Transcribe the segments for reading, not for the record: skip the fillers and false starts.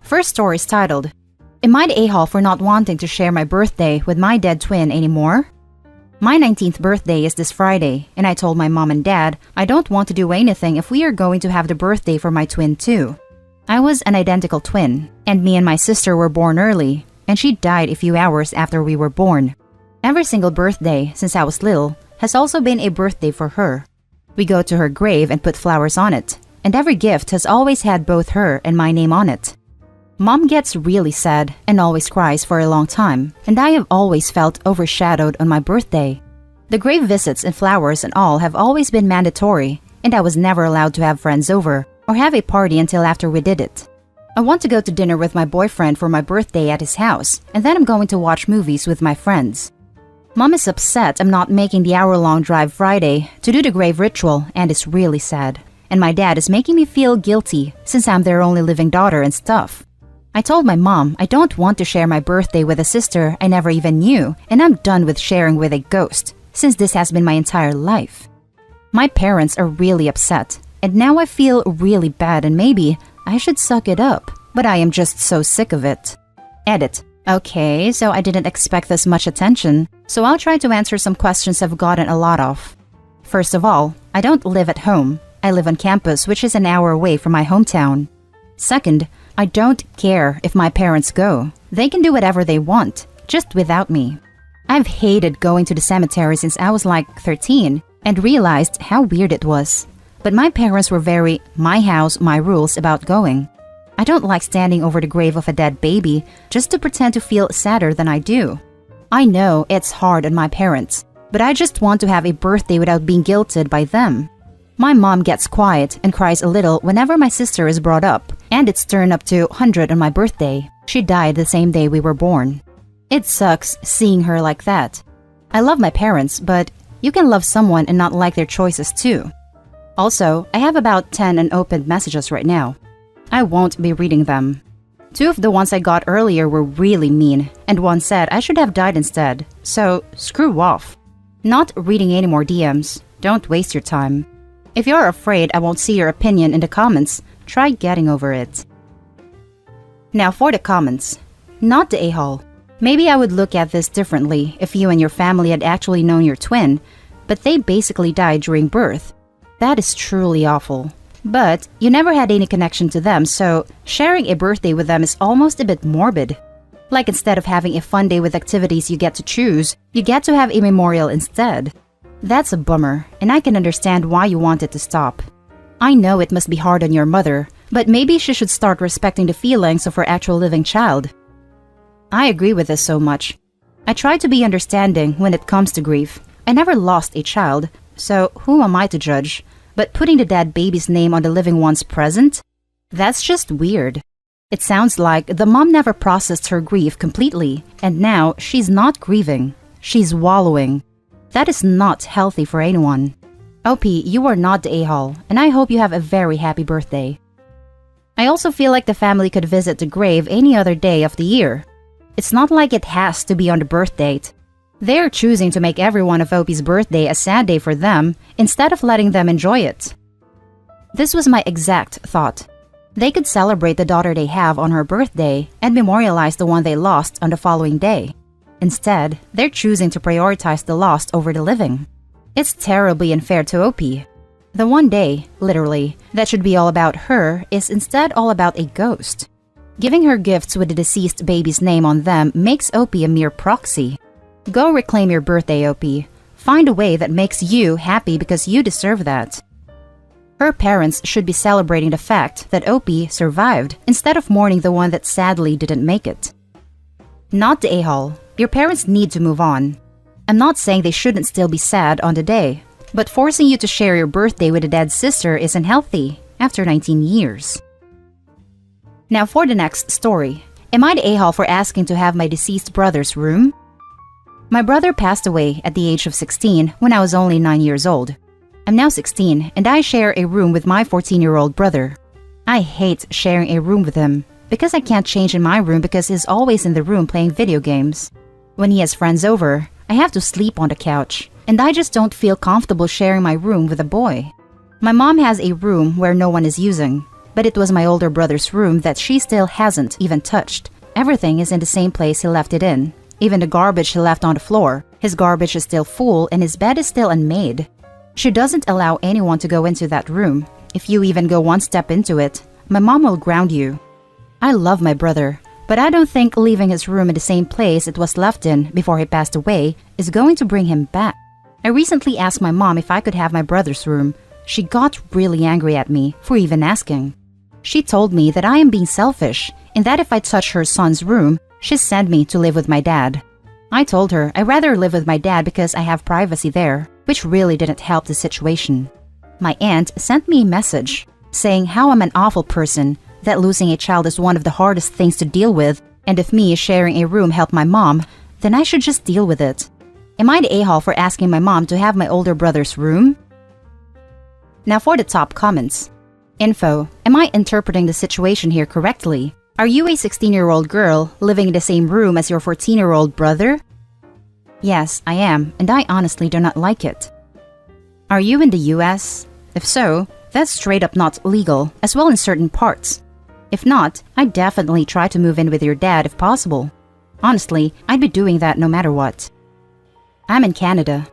First story is titled, Am I the a-hole for not wanting to share my birthday with my dead twin anymore? My 19th birthday is this Friday, and I told my mom and dad I don't want to do anything if we are going to have the birthday for my twin too. I was an identical twin, and me and my sister were born early, and she died a few hours after we were born. Every single birthday since I was little has also been a birthday for her. We go to her grave and put flowers on it, and every gift has always had both her and my name on it. Mom gets really sad and always cries for a long time, and I have always felt overshadowed on my birthday. The grave visits and flowers and all have always been mandatory, and I was never allowed to have friends over or have a party until after we did it. I want to go to dinner with my boyfriend for my birthday at his house, and then I'm going to watch movies with my friends. Mom is upset I'm not making the hour-long drive Friday to do the grave ritual and is really sad. And my dad is making me feel guilty since I'm their only living daughter and stuff. I told my mom I don't want to share my birthday with a sister I never even knew, and I'm done with sharing with a ghost, since this has been my entire life. My parents are really upset, and now I feel really bad and maybe I should suck it up, but I am just so sick of it. Edit. Okay, so I didn't expect this much attention, so I'll try to answer some questions I've gotten a lot of. First of all, I don't live at home. I live on campus, which is an hour away from my hometown. Second, I don't care if my parents go. They can do whatever they want, just without me. I've hated going to the cemetery since I was like 13 and realized how weird it was. But my parents were very my house, my rules about going. I don't like standing over the grave of a dead baby just to pretend to feel sadder than I do. I know it's hard on my parents, but I just want to have a birthday without being guilted by them. My mom gets quiet and cries a little whenever my sister is brought up, and it's turned up to 100 on my birthday. She died the same day we were born. It sucks seeing her like that. I love my parents, but you can love someone and not like their choices too. Also, I have about 10 unopened messages right now. I won't be reading them. 2 of the ones I got earlier were really mean, and one said I should have died instead, so screw off. Not reading any more DMs. Don't waste your time. If you're afraid I won't see your opinion in the comments, try getting over it. Now for the comments. Not the a-hole. Maybe I would look at this differently if you and your family had actually known your twin, but they basically died during birth. That is truly awful. But you never had any connection to them, so sharing a birthday with them is almost a bit morbid. Like instead of having a fun day with activities you get to choose, you get to have a memorial instead. That's a bummer, and I can understand why you want it to stop. I know it must be hard on your mother, but maybe she should start respecting the feelings of her actual living child. I agree with this so much. I try to be understanding when it comes to grief. I never lost a child, so who am I to judge? But putting the dead baby's name on the living one's present? That's just weird. It sounds like the mom never processed her grief completely, and now she's not grieving. She's wallowing. That is not healthy for anyone. OP, you are not the a-hole, and I hope you have a very happy birthday. I also feel like the family could visit the grave any other day of the year. It's not like it has to be on the birth date. They are choosing to make everyone of OP's birthday a sad day for them instead of letting them enjoy it. This was my exact thought. They could celebrate the daughter they have on her birthday and memorialize the one they lost on the following day. Instead, they're choosing to prioritize the lost over the living. It's terribly unfair to OP. The one day, literally, that should be all about her is instead all about a ghost. Giving her gifts with the deceased baby's name on them makes OP a mere proxy. Go reclaim your birthday, OP. Find a way that makes you happy because you deserve that. Her parents should be celebrating the fact that OP survived instead of mourning the one that sadly didn't make it. Not the a-hole. Your parents need to move on. I'm not saying they shouldn't still be sad on the day, but forcing you to share your birthday with a dead sister isn't healthy after 19 years. Now for the next story. Am I the a-hole for asking to have my deceased brother's room? My brother passed away at the age of 16 when I was only 9 years old. I'm now 16 and I share a room with my 14-year-old brother. I hate sharing a room with him because I can't change in my room because he's always in the room playing video games. When he has friends over, I have to sleep on the couch, and I just don't feel comfortable sharing my room with a boy. My mom has a room where no one is using. But it was my older brother's room that she still hasn't even touched. Everything is in the same place he left it in. Even the garbage he left on the floor. His garbage is still full and his bed is still unmade. She doesn't allow anyone to go into that room. If you even go one step into it, my mom will ground you. I love my brother, but I don't think leaving his room in the same place it was left in before he passed away is going to bring him back. I recently asked my mom if I could have my brother's room. She got really angry at me for even asking. She told me that I am being selfish and that if I touch her son's room, she'd send me to live with my dad. I told her I'd rather live with my dad because I have privacy there, which really didn't help the situation. My aunt sent me a message saying how I'm an awful person, that losing a child is one of the hardest things to deal with, and if me sharing a room helped my mom, then I should just deal with it. Am I the a-hole for asking my mom to have my older brother's room? Now for the top comments. Info. Am I interpreting the situation here correctly? Are you a 16-year-old girl living in the same room as your 14-year-old brother? Yes, I am, and I honestly do not like it. Are you in the US? If so, that's straight up not legal, as well in certain parts. If not, I'd definitely try to move in with your dad if possible. Honestly, I'd be doing that no matter what. I'm in Canada.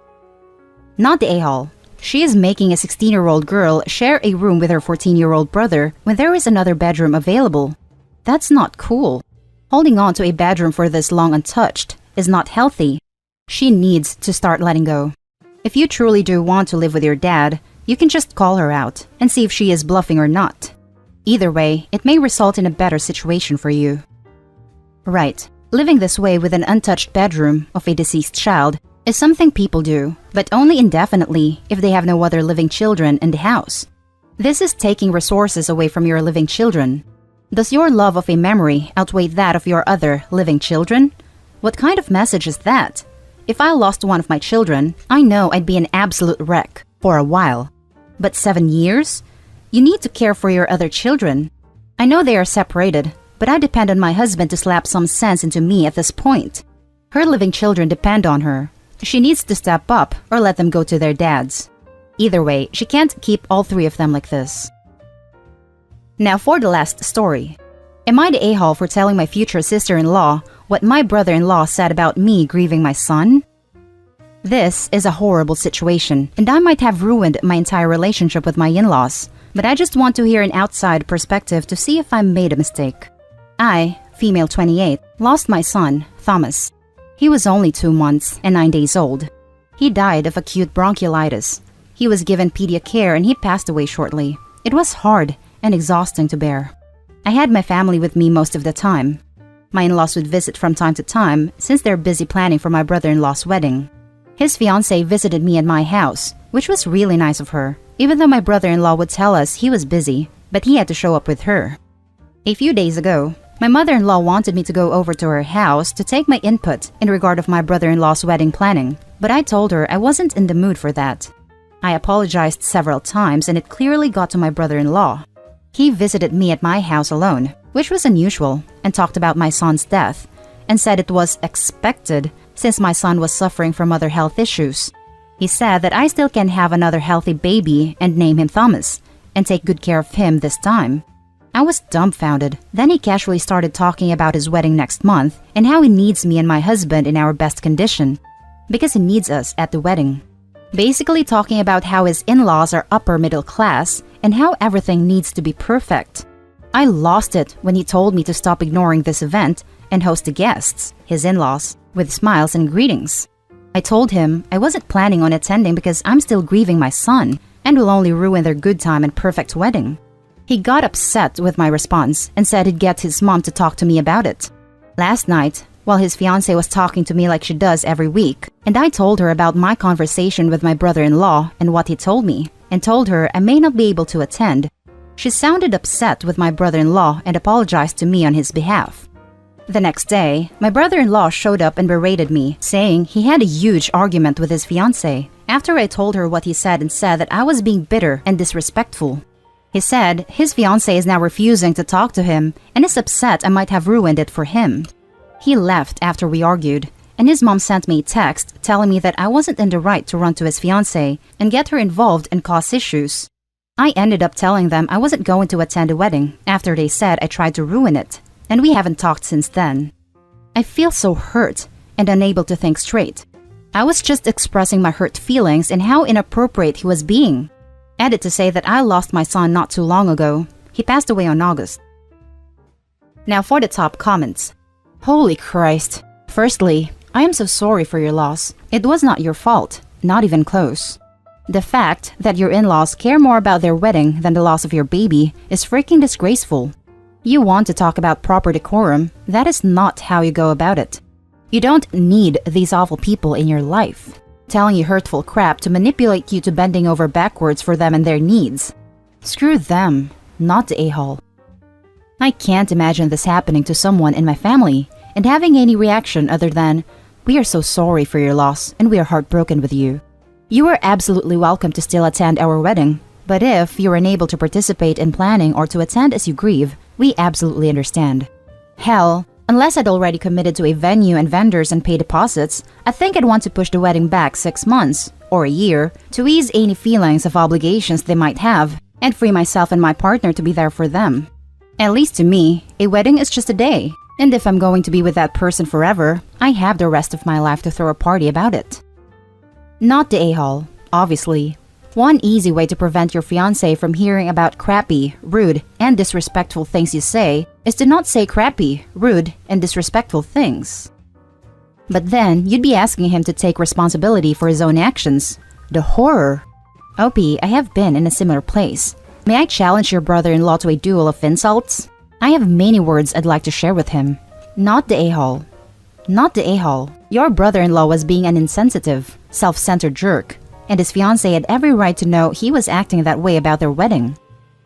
Not the a-hole. She is making a 16-year-old girl share a room with her 14-year-old brother when there is another bedroom available. That's not cool. Holding on to a bedroom for this long untouched is not healthy. She needs to start letting go. If you truly do want to live with your dad, you can just call her out and see if she is bluffing or not. Either way, it may result in a better situation for you. Right, living this way with an untouched bedroom of a deceased child is something people do, but only indefinitely if they have no other living children in the house. This is taking resources away from your living children. Does your love of a memory outweigh that of your other living children? What kind of message is that? If I lost one of my children, I know I'd be an absolute wreck for a while. But 7 years? You need to care for your other children. I know they are separated, but I depend on my husband to slap some sense into me at this point. Her living children depend on her. She needs to step up or let them go to their dads. Either way, she can't keep all 3 of them like this. Now for the last story. Am I the a-hole for telling my future sister-in-law what my brother-in-law said about me grieving my son? This is a horrible situation, and I might have ruined my entire relationship with my in-laws, but I just want to hear an outside perspective to see if I made a mistake. I, female 28, lost my son, Thomas. He was only 2 months and 9 days old. He died of acute bronchiolitis. He was given pediatric care and he passed away shortly. It was hard and exhausting to bear. I had my family with me most of the time. My in-laws would visit from time to time since they're busy planning for my brother-in-law's wedding. His fiancée visited me at my house, which was really nice of her, even though my brother-in-law would tell us he was busy, but he had to show up with her. A few days ago, my mother-in-law wanted me to go over to her house to take my input in regard of my brother-in-law's wedding planning, but I told her I wasn't in the mood for that. I apologized several times and it clearly got to my brother-in-law. He visited me at my house alone, which was unusual, and talked about my son's death, and said it was expected since my son was suffering from other health issues. He said that I still can have another healthy baby and name him Thomas, and take good care of him this time. I was dumbfounded. Then he casually started talking about his wedding next month and how he needs me and my husband in our best condition, because he needs us at the wedding. Basically talking about how his in-laws are upper middle class and how everything needs to be perfect. I lost it when he told me to stop ignoring this event and host the guests, his in-laws, with smiles and greetings. I told him I wasn't planning on attending because I'm still grieving my son and will only ruin their good time and perfect wedding. He got upset with my response and said he'd get his mom to talk to me about it. Last night, while his fiancée was talking to me like she does every week, and I told her about my conversation with my brother-in-law and what he told me, and told her I may not be able to attend, she sounded upset with my brother-in-law and apologized to me on his behalf. The next day, my brother-in-law showed up and berated me, saying he had a huge argument with his fiancée after I told her what he said and said that I was being bitter and disrespectful. He said his fiancée is now refusing to talk to him and is upset I might have ruined it for him. He left after we argued, and his mom sent me a text telling me that I wasn't in the right to run to his fiancée and get her involved and cause issues. I ended up telling them I wasn't going to attend a wedding after they said I tried to ruin it, and we haven't talked since then. I feel so hurt and unable to think straight. I was just expressing my hurt feelings and how inappropriate he was being. Added to say that I lost my son not too long ago. He passed away in August. Now for the top comments. Holy Christ. Firstly, I am so sorry for your loss. It was not your fault, not even close. The fact that your in-laws care more about their wedding than the loss of your baby is freaking disgraceful. You want to talk about proper decorum, that is not how you go about it. You don't need these awful people in your life, telling you hurtful crap to manipulate you to bending over backwards for them and their needs. Screw them, not the a-hole. I can't imagine this happening to someone in my family and having any reaction other than, "We are so sorry for your loss and we are heartbroken with you. You are absolutely welcome to still attend our wedding, but if you're unable to participate in planning or to attend as you grieve, we absolutely understand." Hell, unless I'd already committed to a venue and vendors and pay deposits, I think I'd want to push the wedding back 6 months or a year to ease any feelings of obligations they might have and free myself and my partner to be there for them. At least to me, a wedding is just a day, and if I'm going to be with that person forever, I have the rest of my life to throw a party about it. Not the a-hole, obviously. One easy way to prevent your fiancé from hearing about crappy, rude, and disrespectful things you say is to not say crappy, rude, and disrespectful things. But then, you'd be asking him to take responsibility for his own actions. The horror! OP, I have been in a similar place. May I challenge your brother-in-law to a duel of insults? I have many words I'd like to share with him. Not the a-hole. Not the a-hole. Your brother-in-law was being an insensitive, self-centered jerk, and his fiancé had every right to know he was acting that way about their wedding.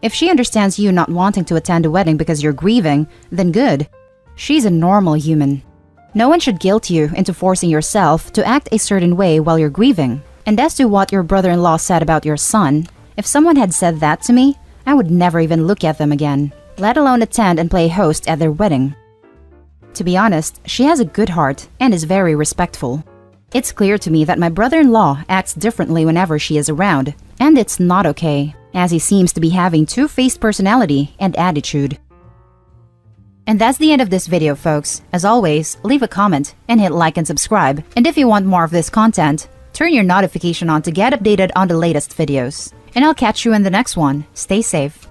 If she understands you not wanting to attend a wedding because you're grieving, then good. She's a normal human. No one should guilt you into forcing yourself to act a certain way while you're grieving. And as to what your brother-in-law said about your son, if someone had said that to me, I would never even look at them again, let alone attend and play host at their wedding. To be honest, she has a good heart and is very respectful. It's clear to me that my brother-in-law acts differently whenever she is around, and it's not okay, as he seems to be having two-faced personality and attitude. And that's the end of this video, folks. As always, leave a comment and hit like and subscribe. And if you want more of this content, turn your notification on to get updated on the latest videos. And I'll catch you in the next one. Stay safe.